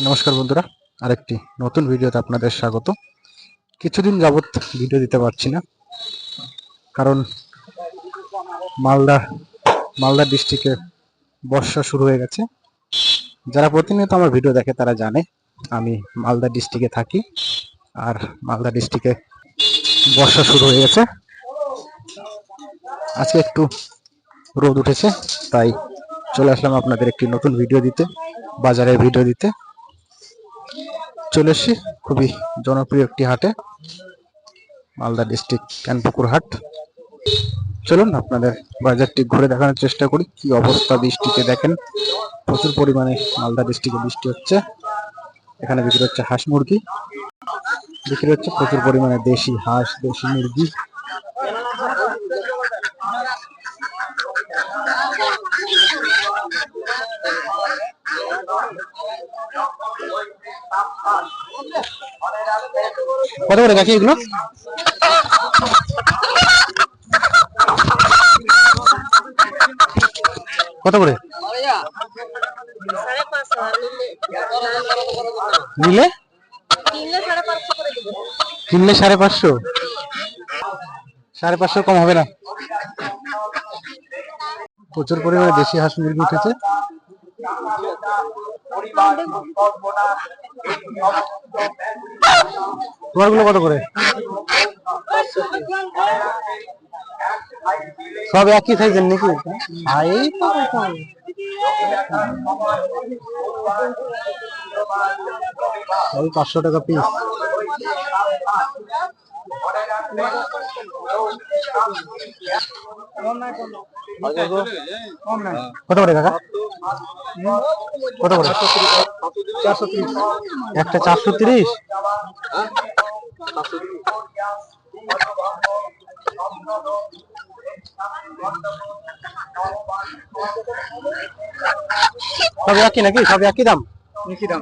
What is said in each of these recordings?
নমস্কার বন্ধুরা, আরেকটি নতুন ভিডিওতে আপনাদের স্বাগত। কিছুদিন যাবত ভিডিও দিতে পারছি না, কারণ মালদা ডিস্ট্রিক্টে বর্ষা শুরু হয়ে গেছে। যারা প্রতিনিয়ত আমার ভিডিও দেখে তারা জানে আমি মালদা ডিস্ট্রিক্টে থাকি, আর মালদা ডিস্ট্রিক্টে বর্ষা শুরু হয়ে গেছে। আজকে একটু রোদ উঠেছে, তাই চলে আসলাম আপনাদের একটি নতুন ভিডিও দিতে, বাজারের ভিডিও দিতে। চলে এসেছি খুবই জনপ্রিয় একটি হাটে, মালদা ডিস্ট্রিক্ট ক্যানপুকুর হাট। চলুন আপনাদের বাজারটি ঘুরে দেখানোর চেষ্টা করি কি অবস্থা। বৃষ্টিতে দেখেন প্রচুর পরিমাণে মালদা ডিস্ট্রিক্টে বৃষ্টি হচ্ছে। এখানে বিক্রি হচ্ছে হাঁস মুরগি, বিক্রি হচ্ছে প্রচুর পরিমাণে দেশি হাঁস, দেশি মুরগি। কত করে কাকি এগুলো? কত করে নিলে? কিনলে 550। 550 কম হবে না? প্রচুর পরিমাণে দেশি হাঁস মুরগি উঠেছে। তোমারগুলো কত করে? সব একই সাইজের নাকি? এই তো 500 টাকা পিস। কত করে কাকা? কত করে? 430। একটা 430। সব একই নাকি? সব একই দাম? একই দাম।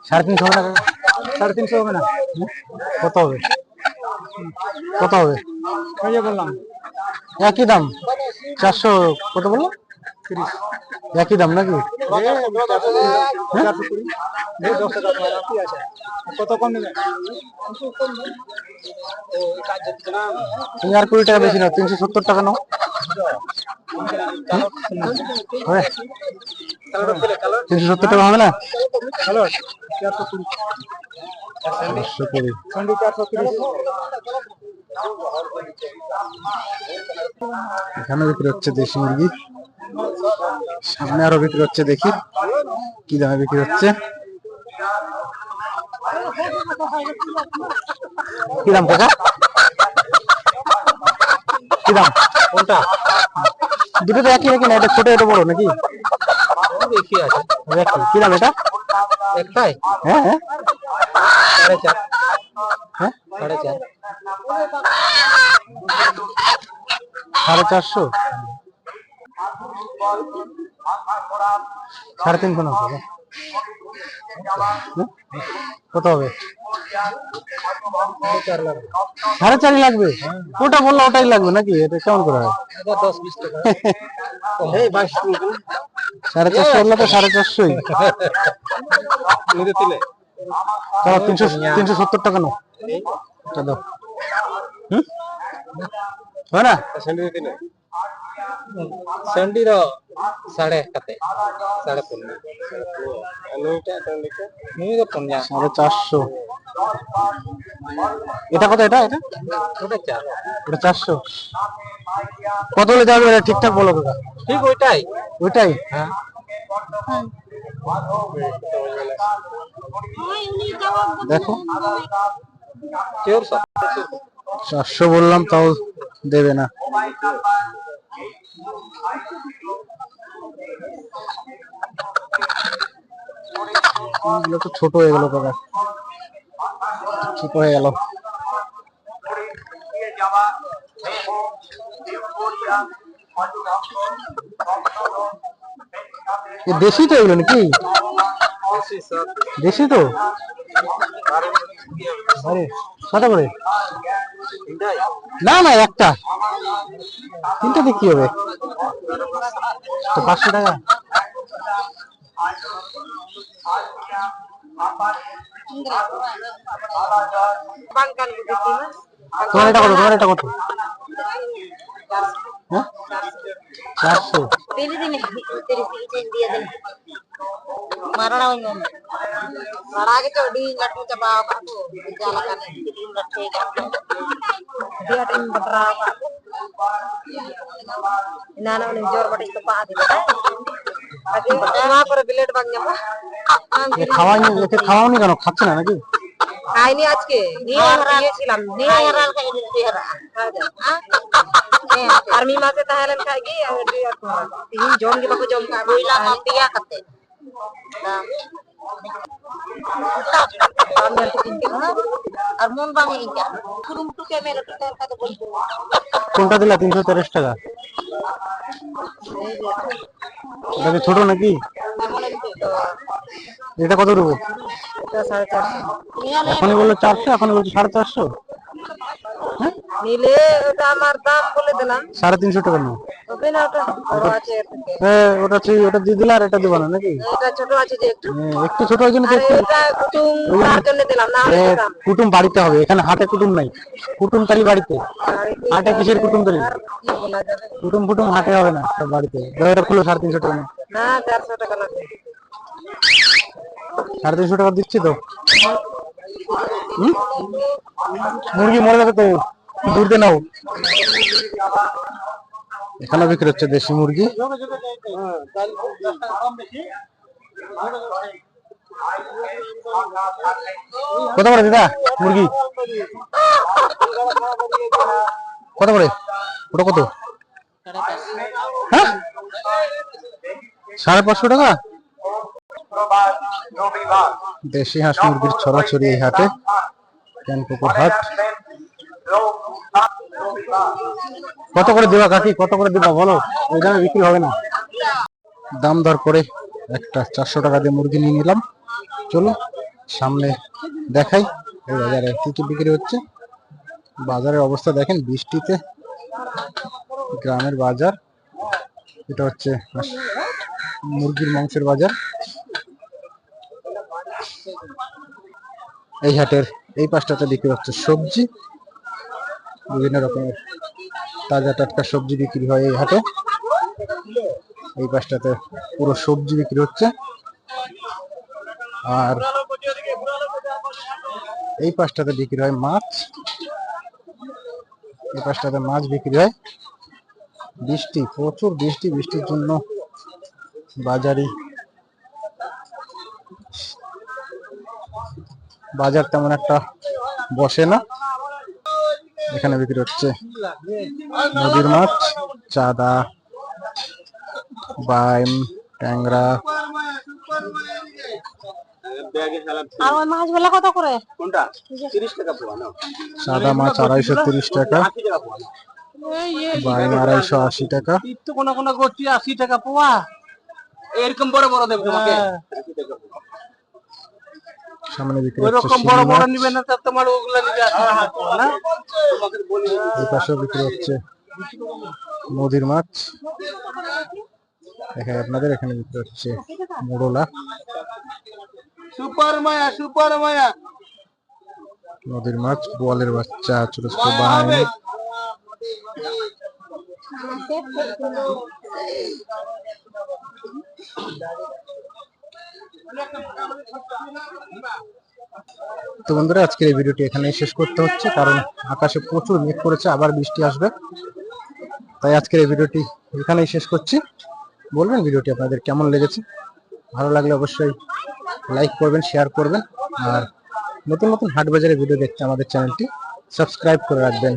সাড়ে 300 টাকা। 350 হবে না? কত হবে? কত হবে? বললাম একই দাম। 400 কত বললো? 30। একই দাম নাকি? কত কম নেবে? তুমি আর 20 টাকা বেশি নাও, 370 টাকা নাও। 370 টাকা হবে না? এখানে বিক্রি হচ্ছে দেশি মুরগি, সামনে আরো বিক্রি হচ্ছে, দেখি কি দামে বিক্রি হচ্ছে। কি দাম কাকা? কি দাম? কোনটা? দুটো তো একই নাকি? না এটা ছোট এটা বড় নাকি? একই আছে। কি দাম এটা? একটাই? হ্যাঁ হ্যাঁ 4.5। হ্যাঁ 4.5। 450। 350 না? কত হবে? 4.5 লাগবে? ওটা বললো ওটাই লাগবে নাকি? এটা কেমন করে হয়? 10-20 টাকা। 450 বললো তো 450। 370 টাকা নাও। দাও। হয় না? স্যান্ডি র 1.5 450। এটা কত? এটা এটা ওটা 400। কত হলে যাবে ঠিকঠাক বলো দাদা। ঠিক ওইটাই ওইটাই। হ্যাঁ দেখো 400 বললাম তাও দেবে না। এগুলো তো ছোট হয়ে গেল দাদা, ছোট হয়ে গেল। দেশি তো এগুলো নাকি? দেশি তো। আরে কত করে? না না একটা, তিনটাতে কি হবে? তো 500 টাকা। তোমার এটা কত? তোমার এটা কত? হ্যাঁ 400। খাওয়ানি কেন? খাচ্ছে না নাকি? খাইনি আজকে, নিয়েছিলাম আর মি মাসে তাহলে খাইগি তিন জম গে বাকো জম খাতে আর মন বাঙে ইটা কুরুমটু ক্যামেরা তো তার কথা বলবো। কোনটা দিলা? 330 টাকা। এটা কি ছোট নাকি? এটা কত দেবো? এটা 450। এখনই বললো 400, এখনই বলছো 450। হ্যাঁ নিলে ওটা আমার দাম বলে দিলাম 350 টাকা নাও। হবে না ওটা বড় আছে ওটা ওটা দিয়ে দিলা, আর এটা দিবা না নাকি? এটা ছোট আছে যে একটু ছোট হয়েছে না? এটা কুটুম তার জন্য দিলাম না। কুটুম বাড়িতে হবে, এখানে হাটে কুটুম নাই। কুটুম তারি বাড়িতে, হাটে কিসের কুটুম তারি? কুটুম ফুটুম হাটে হবে না, সব বাড়িতে। এটা খুলো 350 টাকা না। 400 টাকা লাগবে। 350 টাকা দিচ্ছি তো। মুরগি মরে যাবে তো, দূর দিয়ে নাও। এখানে বিক্রি হচ্ছে দেশি মুরগি। কত করে দিদা মুরগি? কত করে ওটা? কত? হ্যাঁ 550 টাকা। দেশি হাঁস মুরগির ছড়াছড়ি এই হাটে, ক্যানপুকুর হাট। কত করে দিবা কাকি? কত করে দিবা বলো? ওই দামে বিক্রি হবে না। দাম দর করে একটা 400 টাকা দিয়ে মুরগি নিয়ে নিলাম। চলো সামনে দেখাই এই বাজারে কি কি বিক্রি হচ্ছে। বাজারের অবস্থা দেখেন, বৃষ্টিতে গ্রামের বাজার। এটা হচ্ছে মুরগির মাংসের বাজার। এই হাটের এই পাশটাতে বিক্রি হচ্ছে সবজি, বিভিন্ন রকমের তাজা টাটকা সবজি বিক্রি হয় এই হাটে। এই পাশটাতে পুরো সবজি বিক্রি হচ্ছে। আর এই পাশটাতে বিক্রি হয় মাছ। এই পাশটাতে মাছ বিক্রি হয়। বৃষ্টি, প্রচুর বৃষ্টি, বৃষ্টির জন্য বাজার তেমন একটা বসে না। এখানে বিক্রি হচ্ছে নদীর মাছ, চাদা, বাইম, ট্যাংরা। আর মাছগুলা কত করে? কোনটা 30 টাকা পোয়া না? সাদা মাছ 230 টাকা, বাইম 280 টাকা। তো কোন কোন গোষ্ঠী 80 টাকা পোয়া, এরকম বড় বড় দেব তোমাকে 80 টাকা পোয়া। সামনে বিক্রি ওই হচ্ছে রকম বড় বড় নিবে না, তো তোমার ওগুলা নিবে 80 টাকা পোয়া না? তোমাকে বলি এই পাশে বিক্রি হচ্ছে নদীর মাছ। এখানে আপনাদের এখানে বিক্রি হচ্ছে মোড়লা, সুপার মায়া, সুপার মায়া। নদীর মাছ, বোয়ালের বাচ্চা, ছোট ছোট বাইম। তো বন্ধুরা আজকের এই ভিডিওটি এখানেই শেষ করতে হচ্ছে, কারণ আকাশে প্রচুর মেঘ করেছে, আবার বৃষ্টি আসবে। তাই আজকের এই ভিডিওটি এখানেই শেষ করছি। বলবেন ভিডিওটি আপনাদের কেমন লেগেছে। ভালো লাগলে অবশ্যই লাইক করবেন, শেয়ার করবেন। আর নতুন নতুন হাট বাজারের ভিডিও দেখতে আমাদের চ্যানেলটি সাবস্ক্রাইব করে রাখবেন।